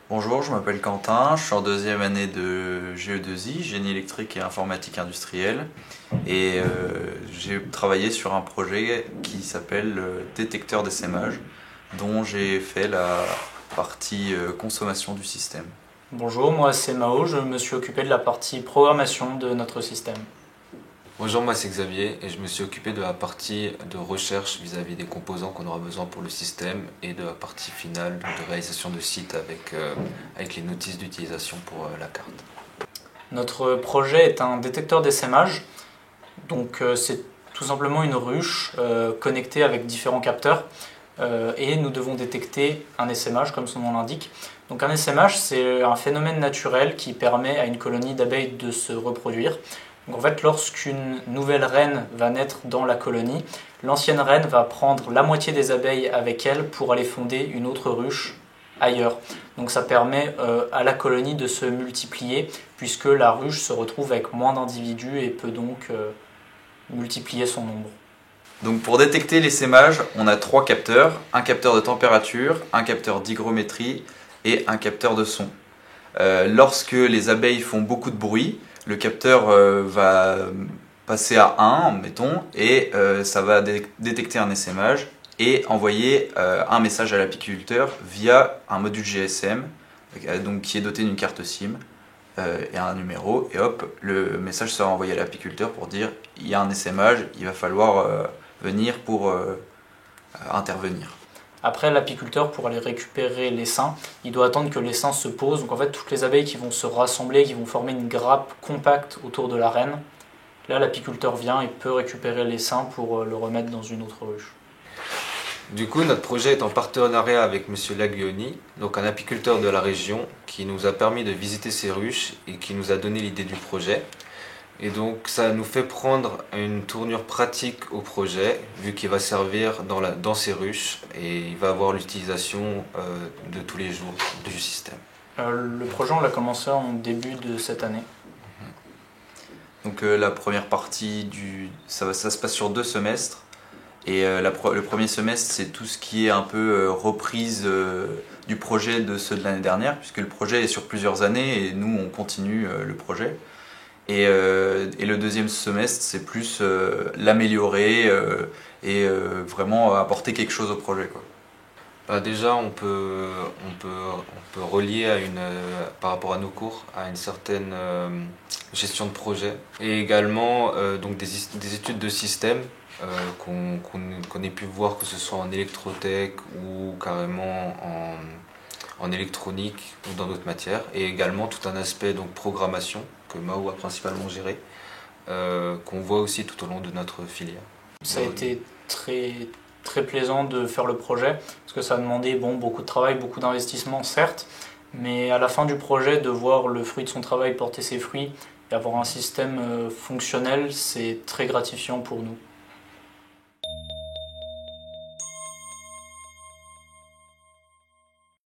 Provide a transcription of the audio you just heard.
Bonjour, je m'appelle Quentin, je suis en deuxième année de GE2I, génie électrique et informatique industrielle. Et j'ai travaillé sur un projet qui s'appelle le détecteur d'essaimage, dont j'ai fait la partie consommation du système. Bonjour, moi c'est Mao, je me suis occupé de la partie programmation de notre système. Bonjour, moi c'est Xavier et je me suis occupé de la partie de recherche vis-à-vis des composants qu'on aura besoin pour le système et de la partie finale de réalisation de site avec les notices d'utilisation pour la carte. Notre projet est un détecteur d'essaimage, donc c'est tout simplement une ruche connectée avec différents capteurs et nous devons détecter un essaimage comme son nom l'indique. Donc un essaimage c'est un phénomène naturel qui permet à une colonie d'abeilles de se reproduire. Donc en fait, lorsqu'une nouvelle reine va naître dans la colonie, l'ancienne reine va prendre la moitié des abeilles avec elle pour aller fonder une autre ruche ailleurs. Donc ça permet à la colonie de se multiplier puisque la ruche se retrouve avec moins d'individus et peut donc multiplier son nombre. Donc pour détecter l'essaimage, on a trois capteurs, un capteur de température, un capteur d'hygrométrie et un capteur de son. Lorsque les abeilles font beaucoup de bruit, le capteur va passer à 1, mettons, et ça va détecter un essaimage et envoyer un message à l'apiculteur via un module GSM, donc qui est doté d'une carte SIM et un numéro, et hop, le message sera envoyé à l'apiculteur pour dire il y a un essaimage, il va falloir venir pour intervenir. Après, l'apiculteur, pour aller récupérer l'essaim, il doit attendre que l'essaim se pose. Donc en fait, toutes les abeilles qui vont se rassembler, qui vont former une grappe compacte autour de la reine, là l'apiculteur vient et peut récupérer l'essaim pour le remettre dans une autre ruche. Du coup, notre projet est en partenariat avec M. Laguioni, donc un apiculteur de la région qui nous a permis de visiter ces ruches et qui nous a donné l'idée du projet. Et donc ça nous fait prendre une tournure pratique au projet, vu qu'il va servir dans ces ruches et il va avoir l'utilisation de tous les jours du système. Le projet, on l'a commencé en début de cette année. Donc la première partie, ça se passe sur 2 semestres. Et le premier semestre, c'est tout ce qui est un peu reprise du projet de ceux de l'année dernière, puisque le projet est sur plusieurs années et nous, on continue le projet. Et le deuxième semestre, c'est plus l'améliorer et vraiment apporter quelque chose au projet, quoi. Bah déjà, on peut relier par rapport à nos cours à une certaine gestion de projet et également donc des études de système qu'on ait pu voir, que ce soit en électrotech ou carrément en électronique ou dans d'autres matières, et également tout un aspect donc programmation que Mao a principalement géré, qu'on voit aussi tout au long de notre filière. Ça a été très plaisant de faire le projet, parce que ça a demandé beaucoup de travail, beaucoup d'investissement certes, mais à la fin du projet, de voir le fruit de son travail porter ses fruits et avoir un système fonctionnel, c'est très gratifiant pour nous.